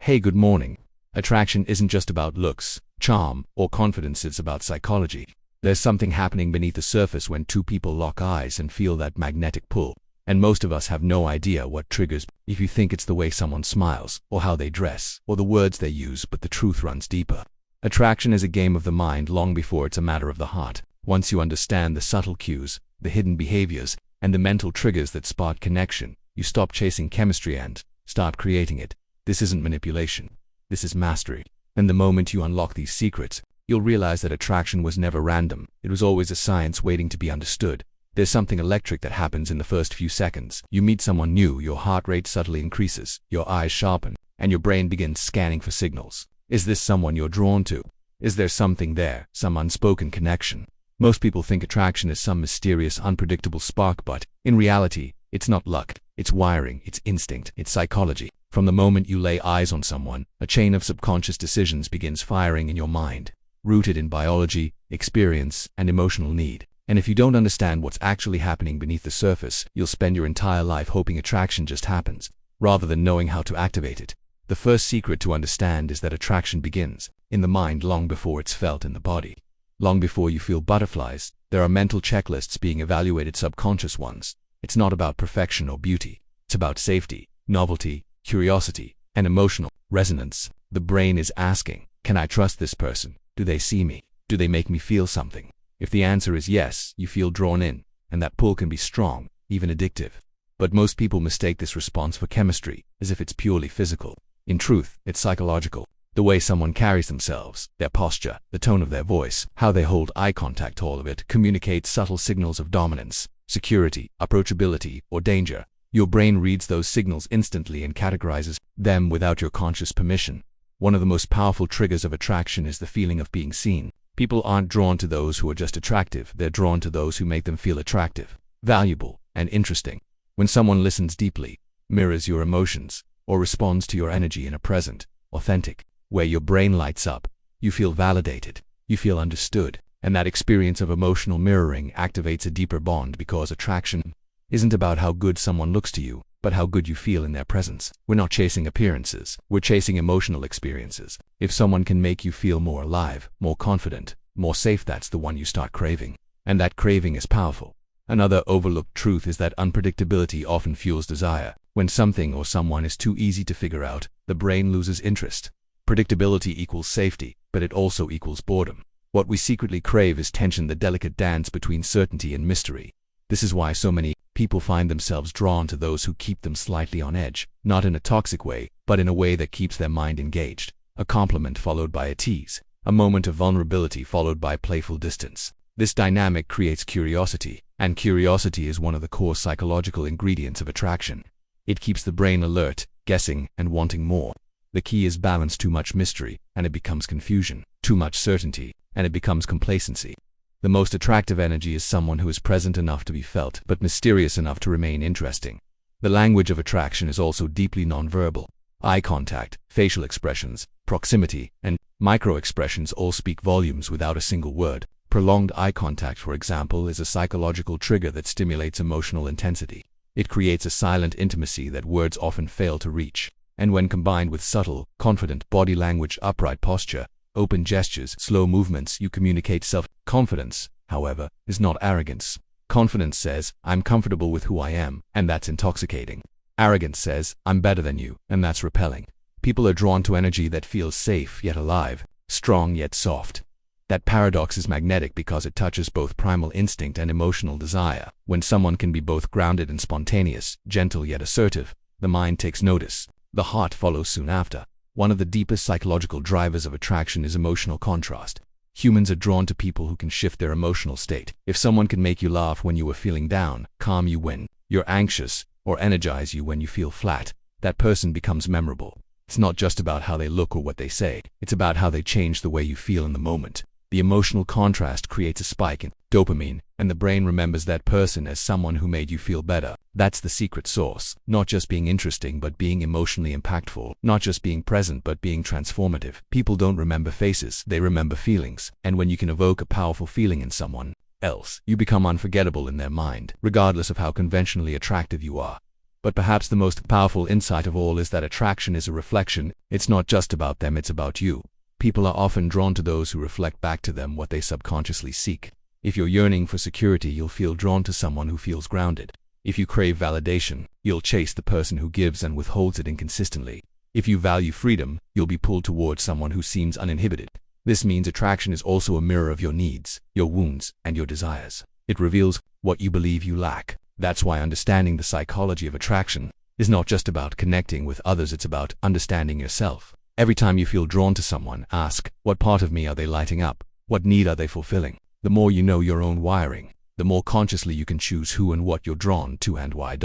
Hey, good morning. Attraction isn't just about looks, charm, or confidence, it's about psychology. There's something happening beneath the surface when two people lock eyes and feel that magnetic pull. And most of us have no idea what triggers. If you think it's the way someone smiles, or how they dress, or the words they use, but the truth runs deeper. Attraction is a game of the mind long before it's a matter of the heart. Once you understand the subtle cues, the hidden behaviors, and the mental triggers that spark connection, you stop chasing chemistry and start creating it. This isn't manipulation. This is mastery. And the moment you unlock these secrets, you'll realize that attraction was never random. It was always a science waiting to be understood. There's something electric that happens in the first few seconds. You meet someone new, your heart rate subtly increases, your eyes sharpen, and your brain begins scanning for signals. Is this someone you're drawn to? Is there something there, some unspoken connection? Most people think attraction is some mysterious, unpredictable spark, but in reality, it's not luck. It's wiring, it's instinct, it's psychology. From the moment you lay eyes on someone, a chain of subconscious decisions begins firing in your mind, rooted in biology, experience, and emotional need. And if you don't understand what's actually happening beneath the surface, you'll spend your entire life hoping attraction just happens, rather than knowing how to activate it. The first secret to understand is that attraction begins in the mind long before it's felt in the body. Long before you feel butterflies, there are mental checklists being evaluated, subconscious ones. It's not about perfection or beauty. It's about safety, novelty, curiosity, and emotional resonance. The brain is asking, can I trust this person? Do they see me? Do they make me feel something? If the answer is yes, you feel drawn in, and that pull can be strong, even addictive. But most people mistake this response for chemistry, as if it's purely physical. In truth, it's psychological. The way someone carries themselves, their posture, the tone of their voice, how they hold eye contact, all of it communicates subtle signals of dominance, security, approachability, or danger. Your brain reads those signals instantly and categorizes them without your conscious permission. One of the most powerful triggers of attraction is the feeling of being seen. People aren't drawn to those who are just attractive, they're drawn to those who make them feel attractive, valuable, and interesting. When someone listens deeply, mirrors your emotions, or responds to your energy in a present, authentic way, your brain lights up. You feel validated, you feel understood, and that experience of emotional mirroring activates a deeper bond, because attraction isn't about how good someone looks to you, but how good you feel in their presence. We're not chasing appearances, we're chasing emotional experiences. If someone can make you feel more alive, more confident, more safe, that's the one you start craving. And that craving is powerful. Another overlooked truth is that unpredictability often fuels desire. When something or someone is too easy to figure out, the brain loses interest. Predictability equals safety, but it also equals boredom. What we secretly crave is tension, the delicate dance between certainty and mystery. This is why so many people find themselves drawn to those who keep them slightly on edge, not in a toxic way, but in a way that keeps their mind engaged. A compliment followed by a tease, a moment of vulnerability followed by playful distance. This dynamic creates curiosity, and curiosity is one of the core psychological ingredients of attraction. It keeps the brain alert, guessing, and wanting more. The key is balance. Too much mystery, and it becomes confusion. Too much certainty, and it becomes complacency. The most attractive energy is someone who is present enough to be felt, but mysterious enough to remain interesting. The language of attraction is also deeply nonverbal. Eye contact, facial expressions, proximity, and micro-expressions all speak volumes without a single word. Prolonged eye contact, for example, is a psychological trigger that stimulates emotional intensity. It creates a silent intimacy that words often fail to reach. And when combined with subtle, confident body language, upright posture, open gestures, slow movements, you communicate self-confidence, however, is not arrogance. Confidence says, I'm comfortable with who I am, and that's intoxicating. Arrogance says, I'm better than you, and that's repelling. People are drawn to energy that feels safe yet alive, strong yet soft. That paradox is magnetic because it touches both primal instinct and emotional desire. When someone can be both grounded and spontaneous, gentle yet assertive, the mind takes notice. The heart follows soon after. One of the deepest psychological drivers of attraction is emotional contrast. Humans are drawn to people who can shift their emotional state. If someone can make you laugh when you are feeling down, calm you when you're anxious, or energize you when you feel flat, that person becomes memorable. It's not just about how they look or what they say. It's about how they change the way you feel in the moment. The emotional contrast creates a spike in dopamine, and the brain remembers that person as someone who made you feel better. That's the secret sauce. Not just being interesting, but being emotionally impactful. Not just being present, but being transformative. People don't remember faces, they remember feelings. And when you can evoke a powerful feeling in someone else, you become unforgettable in their mind, regardless of how conventionally attractive you are. But perhaps the most powerful insight of all is that attraction is a reflection. It's not just about them, it's about you. People are often drawn to those who reflect back to them what they subconsciously seek. If you're yearning for security, you'll feel drawn to someone who feels grounded. If you crave validation, you'll chase the person who gives and withholds it inconsistently. If you value freedom, you'll be pulled towards someone who seems uninhibited. This means attraction is also a mirror of your needs, your wounds, and your desires. It reveals what you believe you lack. That's why understanding the psychology of attraction is not just about connecting with others, it's about understanding yourself. Every time you feel drawn to someone, ask, what part of me are they lighting up? What need are they fulfilling? The more you know your own wiring, the more consciously you can choose who and what you're drawn to and why.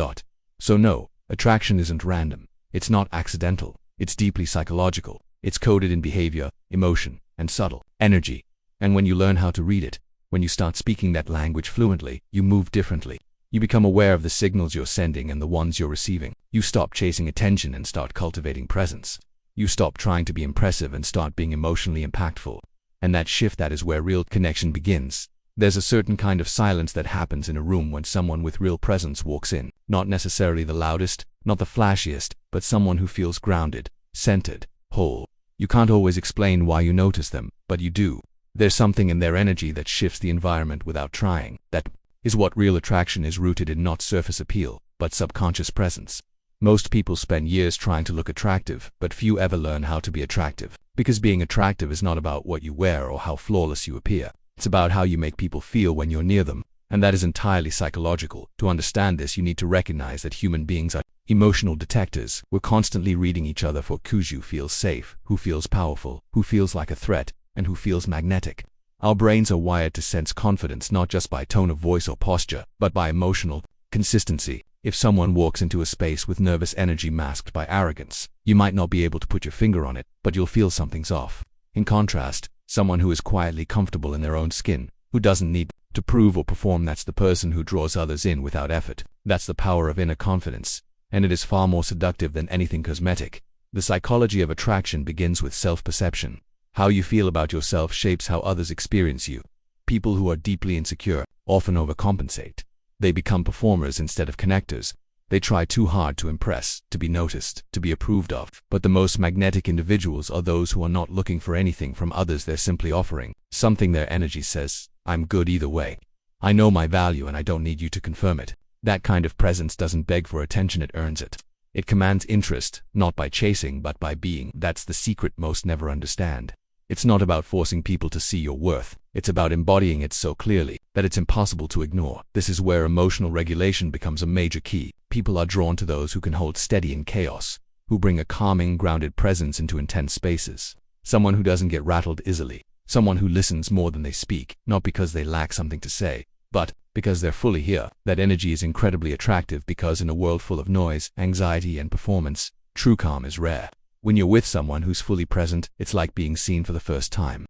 So no, attraction isn't random. It's not accidental. It's deeply psychological. It's coded in behavior, emotion, and subtle energy. And when you learn how to read it, when you start speaking that language fluently, you move differently. You become aware of the signals you're sending and the ones you're receiving. You stop chasing attention and start cultivating presence. You stop trying to be impressive and start being emotionally impactful. And that shift, that is where real connection begins. There's a certain kind of silence that happens in a room when someone with real presence walks in. Not necessarily the loudest, not the flashiest, but someone who feels grounded, centered, whole. You can't always explain why you notice them, but you do. There's something in their energy that shifts the environment without trying. That is what real attraction is, rooted in not surface appeal, but subconscious presence. Most people spend years trying to look attractive, but few ever learn how to be attractive. Because being attractive is not about what you wear or how flawless you appear. It's about how you make people feel when you're near them, and that is entirely psychological. To understand this, you need to recognize that human beings are emotional detectors. We're constantly reading each other for cues. Who feels safe, who feels powerful, who feels like a threat, and who feels magnetic. Our brains are wired to sense confidence not just by tone of voice or posture, but by emotional consistency. If someone walks into a space with nervous energy masked by arrogance, you might not be able to put your finger on it, but you'll feel something's off. In contrast, someone who is quietly comfortable in their own skin, who doesn't need to prove or perform, that's the person who draws others in without effort. That's the power of inner confidence, and it is far more seductive than anything cosmetic. The psychology of attraction begins with self-perception. How you feel about yourself shapes how others experience you. People who are deeply insecure often overcompensate. They become performers instead of connectors. They try too hard to impress, to be noticed, to be approved of. But the most magnetic individuals are those who are not looking for anything from others. They're simply offering something. Their energy says, I'm good either way. I know my value and I don't need you to confirm it. That kind of presence doesn't beg for attention, it earns it. It commands interest, not by chasing but by being. That's the secret most never understand. It's not about forcing people to see your worth. It's about embodying it so clearly that it's impossible to ignore. This is where emotional regulation becomes a major key. People are drawn to those who can hold steady in chaos, who bring a calming, grounded presence into intense spaces. Someone who doesn't get rattled easily. Someone who listens more than they speak, not because they lack something to say, but because they're fully here. That energy is incredibly attractive because in a world full of noise, anxiety, and performance, true calm is rare. When you're with someone who's fully present, it's like being seen for the first time.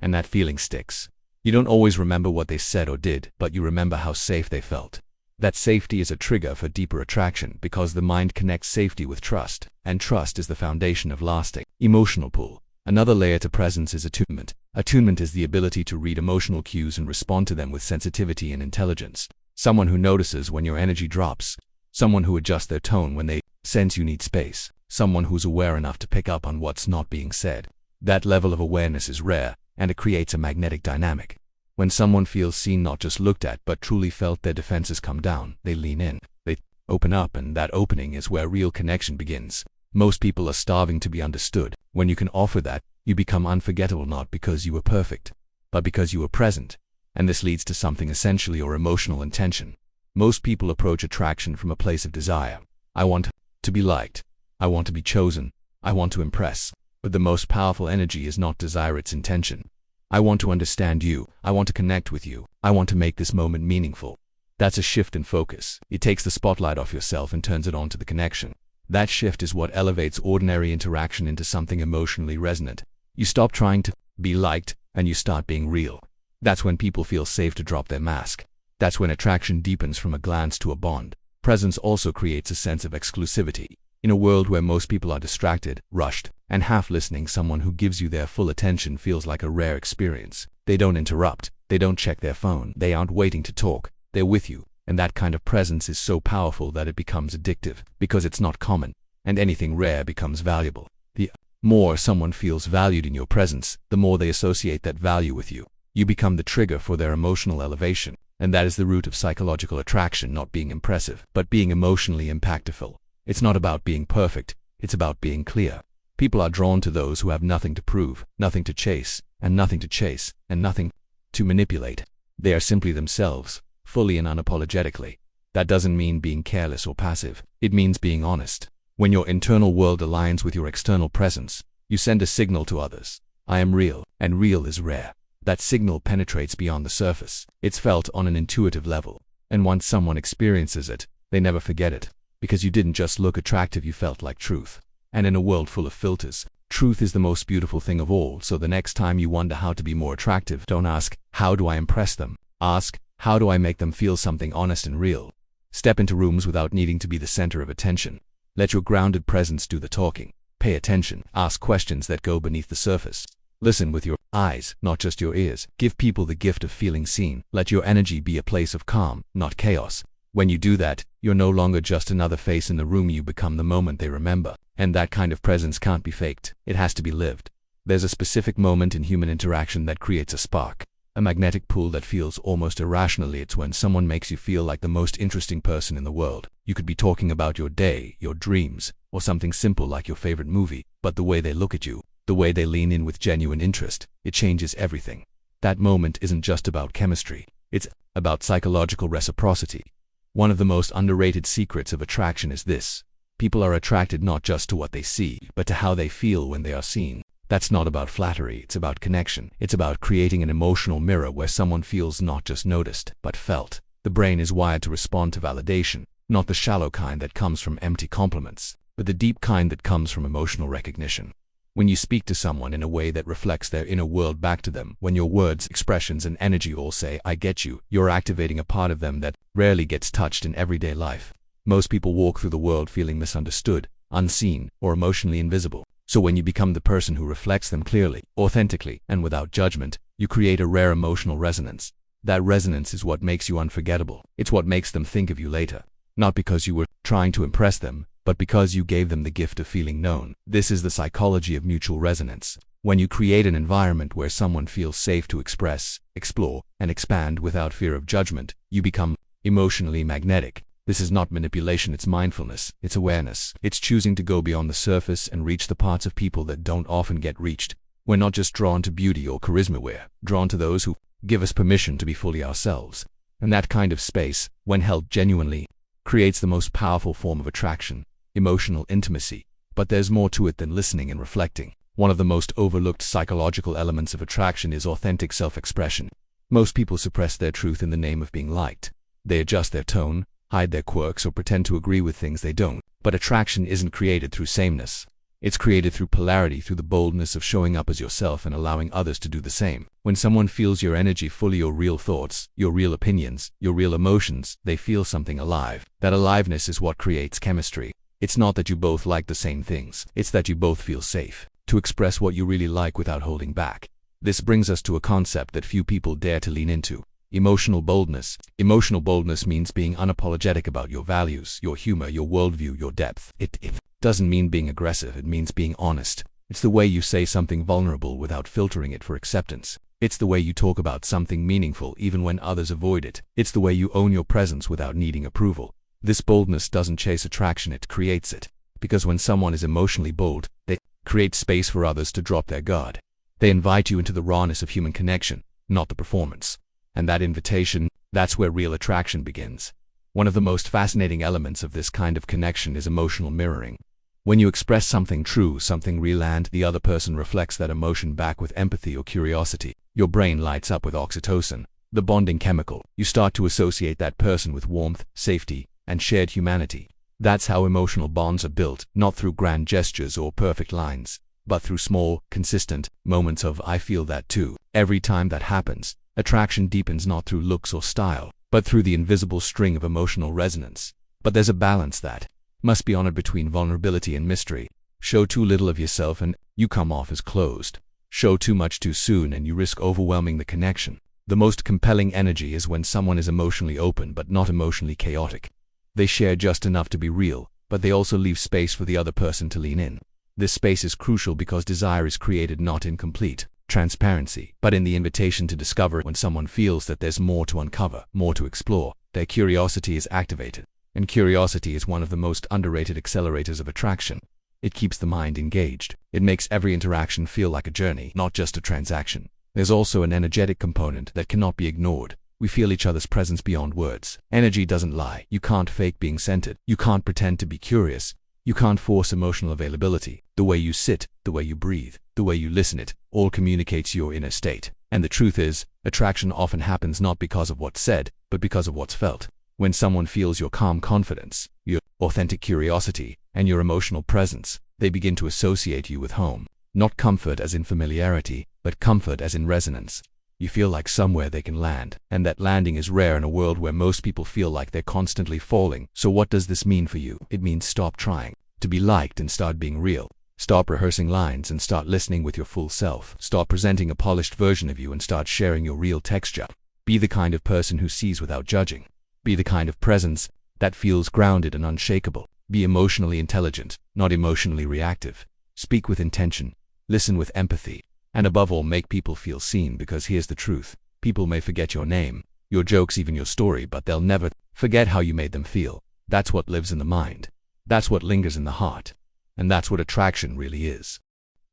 And that feeling sticks. You don't always remember what they said or did, but you remember how safe they felt. That safety is a trigger for deeper attraction because the mind connects safety with trust, and trust is the foundation of lasting emotional pull. Another layer to presence is attunement. Attunement is the ability to read emotional cues and respond to them with sensitivity and intelligence. Someone who notices when your energy drops. Someone who adjusts their tone when they sense you need space. Someone who's aware enough to pick up on what's not being said. That level of awareness is rare, and it creates a magnetic dynamic. When someone feels seen, not just looked at, but truly felt, their defenses come down, they lean in, they open up, and that opening is where real connection begins. Most people are starving to be understood. When you can offer that, you become unforgettable, not because you were perfect, but because you were present. And this leads to something essentially or emotional intention. Most people approach attraction from a place of desire. I want to be liked. I want to be chosen. I want to impress. But the most powerful energy is not desire, it's intention. I want to understand you. I want to connect with you. I want to make this moment meaningful. That's a shift in focus. It takes the spotlight off yourself and turns it onto the connection. That shift is what elevates ordinary interaction into something emotionally resonant. You stop trying to be liked and you start being real. That's when people feel safe to drop their mask. That's when attraction deepens from a glance to a bond. Presence also creates a sense of exclusivity. In a world where most people are distracted, rushed, and half listening, someone who gives you their full attention feels like a rare experience. They don't interrupt. They don't check their phone. They aren't waiting to talk. They're with you. And that kind of presence is so powerful that it becomes addictive, because it's not common, and anything rare becomes valuable. The more someone feels valued in your presence, the more they associate that value with you. You become the trigger for their emotional elevation, and that is the root of psychological attraction, not being impressive, but being emotionally impactful. It's not about being perfect, it's about being clear. People are drawn to those who have nothing to prove, nothing to chase, and nothing to manipulate. They are simply themselves, fully and unapologetically. That doesn't mean being careless or passive. It means being honest. When your internal world aligns with your external presence, you send a signal to others. I am real, and real is rare. That signal penetrates beyond the surface. It's felt on an intuitive level. And once someone experiences it, they never forget it. Because you didn't just look attractive, you felt like truth. And in a world full of filters, truth is the most beautiful thing of all. So the next time you wonder how to be more attractive, don't ask, how do I impress them? Ask, how do I make them feel something honest and real? Step into rooms without needing to be the center of attention. Let your grounded presence do the talking. Pay attention. Ask questions that go beneath the surface. Listen with your eyes, not just your ears. Give people the gift of feeling seen. Let your energy be a place of calm, not chaos. When you do that, you're no longer just another face in the room, you become the moment they remember. And that kind of presence can't be faked. It has to be lived. There's a specific moment in human interaction that creates a spark. A magnetic pull that feels almost irrationally. It's when someone makes you feel like the most interesting person in the world. You could be talking about your day, your dreams, or something simple like your favorite movie, but the way they look at you, the way they lean in with genuine interest, it changes everything. That moment isn't just about chemistry. It's about psychological reciprocity. One of the most underrated secrets of attraction is this. People are attracted not just to what they see, but to how they feel when they are seen. That's not about flattery, it's about connection. It's about creating an emotional mirror where someone feels not just noticed, but felt. The brain is wired to respond to validation, not the shallow kind that comes from empty compliments, but the deep kind that comes from emotional recognition. When you speak to someone in a way that reflects their inner world back to them, when your words, expressions, and energy all say, I get you, you're activating a part of them that rarely gets touched in everyday life. Most people walk through the world feeling misunderstood, unseen, or emotionally invisible. So when you become the person who reflects them clearly, authentically, and without judgment, you create a rare emotional resonance. That resonance is what makes you unforgettable. It's what makes them think of you later. Not because you were trying to impress them, but because you gave them the gift of feeling known. This is the psychology of mutual resonance. When you create an environment where someone feels safe to express, explore, and expand without fear of judgment, you become emotionally magnetic. This is not manipulation, it's mindfulness, it's awareness. It's choosing to go beyond the surface and reach the parts of people that don't often get reached. We're not just drawn to beauty or charisma, we're drawn to those who give us permission to be fully ourselves. And that kind of space, when held genuinely, creates the most powerful form of attraction, emotional intimacy. But there's more to it than listening and reflecting. One of the most overlooked psychological elements of attraction is authentic self-expression. Most people suppress their truth in the name of being liked. They adjust their tone, hide their quirks, or pretend to agree with things they don't. But attraction isn't created through sameness. It's created through polarity, through the boldness of showing up as yourself and allowing others to do the same. When someone feels your energy fully, your real thoughts, your real opinions, your real emotions, they feel something alive. That aliveness is what creates chemistry. It's not that you both like the same things. It's that you both feel safe to express what you really like without holding back. This brings us to a concept that few people dare to lean into. Emotional boldness. Emotional boldness means being unapologetic about your values, your humor, your worldview, your depth. It doesn't mean being aggressive, it means being honest. It's the way you say something vulnerable without filtering it for acceptance. It's the way you talk about something meaningful even when others avoid it. It's the way you own your presence without needing approval. This boldness doesn't chase attraction, it creates it. Because when someone is emotionally bold, they create space for others to drop their guard. They invite you into the rawness of human connection, not the performance. And that invitation, that's where real attraction begins. One of the most fascinating elements of this kind of connection is emotional mirroring. When you express something true, something real, and the other person reflects that emotion back with empathy or curiosity, your brain lights up with oxytocin, the bonding chemical. You start to associate that person with warmth, safety, and shared humanity. That's how emotional bonds are built, not through grand gestures or perfect lines, but through small, consistent moments of "I feel that too." Every time that happens, attraction deepens not through looks or style, but through the invisible string of emotional resonance. But there's a balance that must be honored between vulnerability and mystery. Show too little of yourself and you come off as closed. Show too much too soon and you risk overwhelming the connection. The most compelling energy is when someone is emotionally open but not emotionally chaotic. They share just enough to be real, but they also leave space for the other person to lean in. This space is crucial because desire is created not in complete transparency, but in the invitation to discover. When someone feels that there's more to uncover, more to explore, their curiosity is activated. And curiosity is one of the most underrated accelerators of attraction. It keeps the mind engaged. It makes every interaction feel like a journey, not just a transaction. There's also an energetic component that cannot be ignored. We feel each other's presence beyond words. Energy doesn't lie. You can't fake being centered. You can't pretend to be curious. You can't force emotional availability. The way you sit, the way you breathe, the way you listen, it all communicates your inner state. And the truth is, attraction often happens not because of what's said, but because of what's felt. When someone feels your calm confidence, your authentic curiosity, and your emotional presence, they begin to associate you with home. Not comfort as in familiarity, but comfort as in resonance. You feel like somewhere they can land, and that landing is rare in a world where most people feel like they're constantly falling. So what does this mean for you? It means stop trying to be liked and start being real. Stop rehearsing lines and start listening with your full self. Stop presenting a polished version of you and start sharing your real texture. Be the kind of person who sees without judging. Be the kind of presence that feels grounded and unshakable. Be emotionally intelligent, not emotionally reactive. Speak with intention. Listen with empathy. And above all, make people feel seen, because here's the truth. People may forget your name, your jokes, even your story, but they'll never forget how you made them feel. That's what lives in the mind. That's what lingers in the heart. And that's what attraction really is.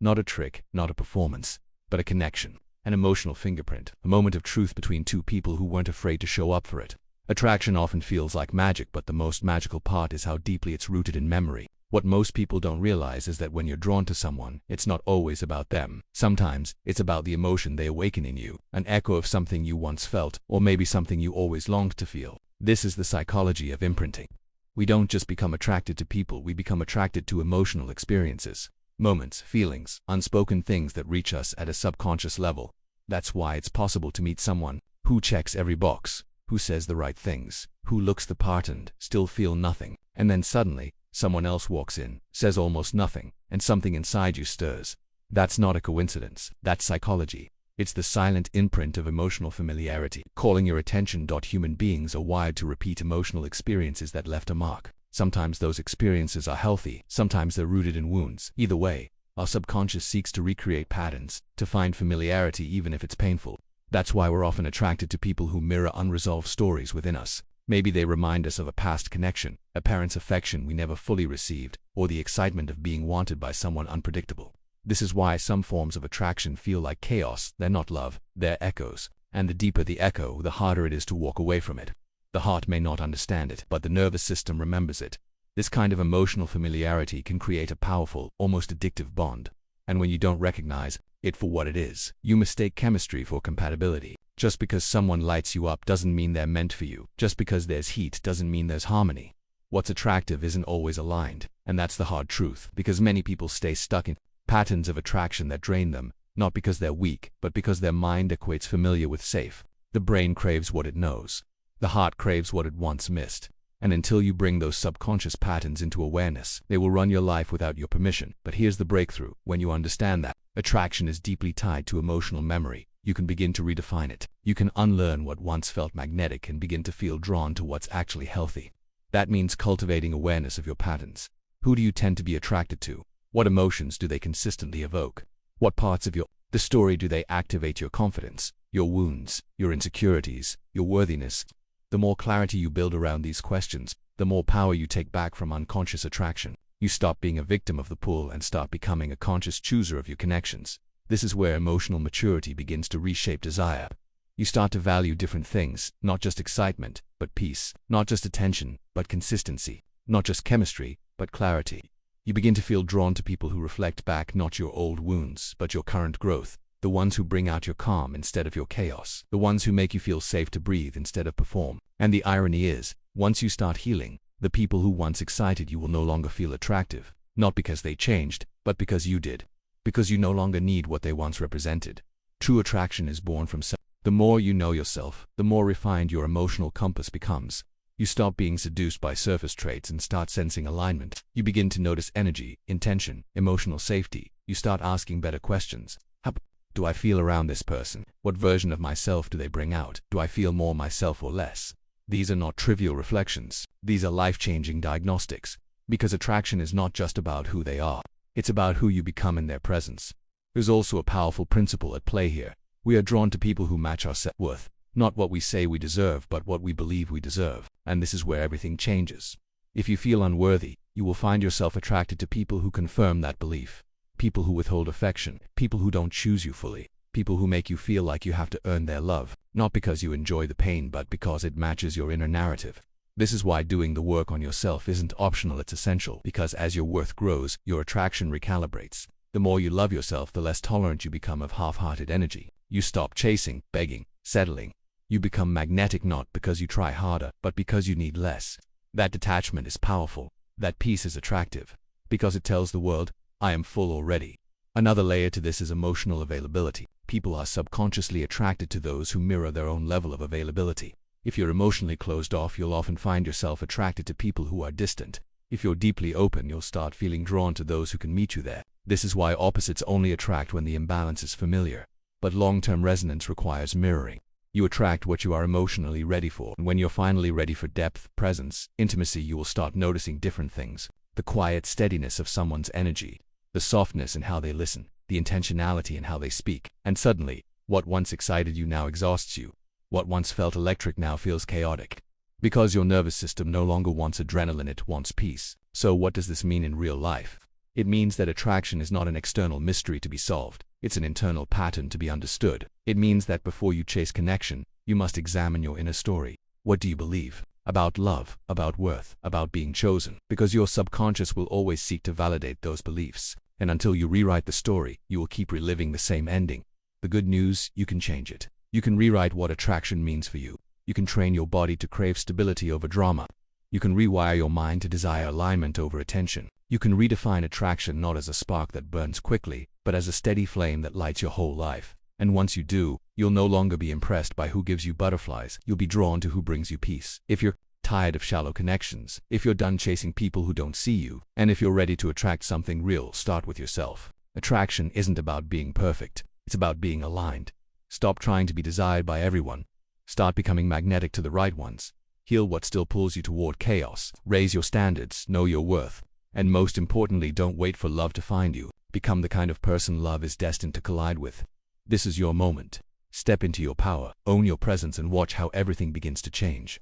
Not a trick, not a performance, but a connection, an emotional fingerprint, a moment of truth between two people who weren't afraid to show up for it. Attraction often feels like magic, but the most magical part is how deeply it's rooted in memory. What most people don't realize is that when you're drawn to someone, it's not always about them. Sometimes, it's about the emotion they awaken in you, an echo of something you once felt, or maybe something you always longed to feel. This is the psychology of imprinting. We don't just become attracted to people, we become attracted to emotional experiences, moments, feelings, unspoken things that reach us at a subconscious level. That's why it's possible to meet someone who checks every box, who says the right things, who looks the part and still feel nothing, and then suddenly, someone else walks in, says almost nothing, and something inside you stirs. That's not a coincidence. That's psychology. It's the silent imprint of emotional familiarity, calling your attention. Human beings are wired to repeat emotional experiences that left a mark. Sometimes those experiences are healthy, sometimes they're rooted in wounds. Either way, our subconscious seeks to recreate patterns, to find familiarity even if it's painful. That's why we're often attracted to people who mirror unresolved stories within us. Maybe they remind us of a past connection, a parent's affection we never fully received, or the excitement of being wanted by someone unpredictable. This is why some forms of attraction feel like chaos. They're not love, they're echoes. And the deeper the echo, the harder it is to walk away from it. The heart may not understand it, but the nervous system remembers it. This kind of emotional familiarity can create a powerful, almost addictive bond. And when you don't recognize it for what it is, you mistake chemistry for compatibility. Just because someone lights you up doesn't mean they're meant for you. Just because there's heat doesn't mean there's harmony. What's attractive isn't always aligned, and that's the hard truth, because many people stay stuck in patterns of attraction that drain them, not because they're weak, but because their mind equates familiar with safe. The brain craves what it knows. The heart craves what it once missed. And until you bring those subconscious patterns into awareness, they will run your life without your permission. But here's the breakthrough. When you understand that attraction is deeply tied to emotional memory, you can begin to redefine it. You can unlearn what once felt magnetic and begin to feel drawn to what's actually healthy. That means cultivating awareness of your patterns. Who do you tend to be attracted to? What emotions do they consistently evoke? What parts of the story do they activate your confidence, your wounds, your insecurities, your worthiness? The more clarity you build around these questions, the more power you take back from unconscious attraction. You stop being a victim of the pull and start becoming a conscious chooser of your connections. This is where emotional maturity begins to reshape desire. You start to value different things, not just excitement, but peace, not just attention, but consistency, not just chemistry, but clarity. You begin to feel drawn to people who reflect back not your old wounds, but your current growth. The ones who bring out your calm instead of your chaos. The ones who make you feel safe to breathe instead of perform. And the irony is, once you start healing, the people who once excited you will no longer feel attractive. Not because they changed, but because you did. Because you no longer need what they once represented. True attraction is born from self. The more you know yourself, the more refined your emotional compass becomes. You stop being seduced by surface traits and start sensing alignment. You begin to notice energy, intention, emotional safety. You start asking better questions. do I feel around this person? What version of myself do they bring out? Do I feel more myself or less? These are not trivial reflections. These are life-changing diagnostics. Because attraction is not just about who they are. It's about who you become in their presence. There's also a powerful principle at play here. We are drawn to people who match our self-worth. Not what we say we deserve, but what we believe we deserve. And this is where everything changes. If you feel unworthy, you will find yourself attracted to people who confirm that belief. People who withhold affection. People who don't choose you fully. People who make you feel like you have to earn their love. Not because you enjoy the pain, but because it matches your inner narrative. This is why doing the work on yourself isn't optional, it's essential. Because as your worth grows, your attraction recalibrates. The more you love yourself, the less tolerant you become of half-hearted energy. You stop chasing, begging, settling. You become magnetic not because you try harder, but because you need less. That detachment is powerful. That peace is attractive. Because it tells the world, I am full already. Another layer to this is emotional availability. People are subconsciously attracted to those who mirror their own level of availability. If you're emotionally closed off, you'll often find yourself attracted to people who are distant. If you're deeply open, you'll start feeling drawn to those who can meet you there. This is why opposites only attract when the imbalance is familiar. But long-term resonance requires mirroring. You attract what you are emotionally ready for. And when you're finally ready for depth, presence, intimacy, you will start noticing different things. The quiet steadiness of someone's energy. The softness in how they listen. The intentionality in how they speak. And suddenly, what once excited you now exhausts you. What once felt electric now feels chaotic. Because your nervous system no longer wants adrenaline, it wants peace. So what does this mean in real life? It means that attraction is not an external mystery to be solved. It's an internal pattern to be understood. It means that before you chase connection, you must examine your inner story. What do you believe? About love, about worth, about being chosen. Because your subconscious will always seek to validate those beliefs. And until you rewrite the story, you will keep reliving the same ending. The good news, you can change it. You can rewrite what attraction means for you. You can train your body to crave stability over drama. You can rewire your mind to desire alignment over attention. You can redefine attraction not as a spark that burns quickly, but as a steady flame that lights your whole life. And once you do, you'll no longer be impressed by who gives you butterflies. You'll be drawn to who brings you peace. If you're tired of shallow connections, if you're done chasing people who don't see you, and if you're ready to attract something real, start with yourself. Attraction isn't about being perfect. It's about being aligned. Stop trying to be desired by everyone. Start becoming magnetic to the right ones. Heal what still pulls you toward chaos. Raise your standards. Know your worth. And most importantly, don't wait for love to find you. Become the kind of person love is destined to collide with. This is your moment. Step into your power, own your presence, and watch how everything begins to change.